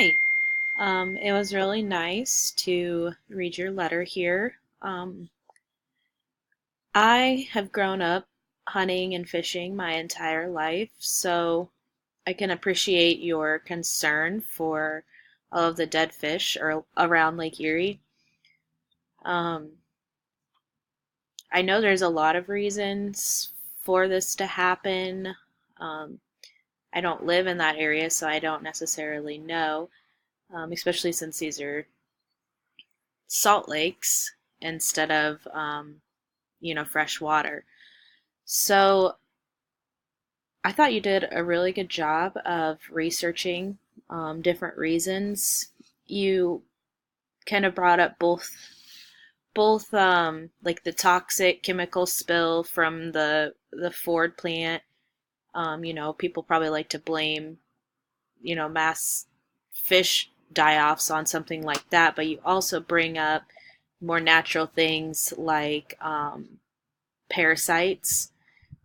Hi. It was really nice to read your letter here. I have grown up hunting and fishing my entire life, so I can appreciate your concern for all of the dead fish around Lake Erie. Um, I know there's a lot of reasons for this to happen. Um, I don't live in that area, so I don't necessarily know, especially since these are salt lakes instead of fresh water. So I thought you did a really good job of researching different reasons. You kind of brought up both like the toxic chemical spill from the Ford plant. People probably like to blame mass fish die-offs on something like that, but you also bring up more natural things like parasites,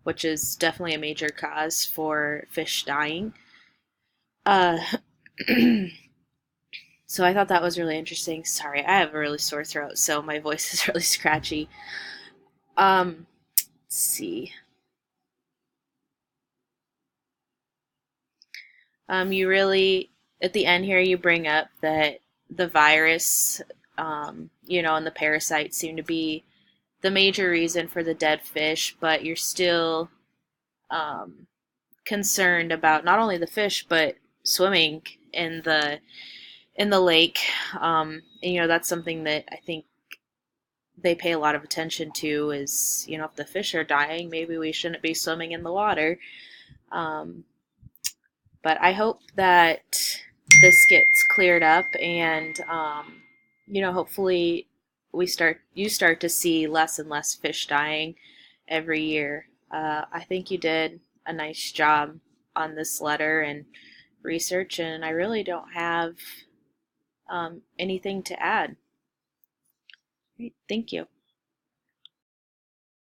which is definitely a major cause for fish dying. Uh, so I thought that was really interesting. Sorry, I have a really sore throat, so my voice is really scratchy. Let's see. You really, at the end here, you bring up that the virus, and the parasites seem to be the major reason for the dead fish, but you're still um, concerned about not only the fish but swimming in the lake. And that's something that I think they pay a lot of attention to is if the fish are dying, maybe we shouldn't be swimming in the water. Um, but I hope that this gets cleared up and hopefully you start to see less and less fish dying every year. I think you did a nice job on this letter and research, and I really don't have anything to add. Great, thank you.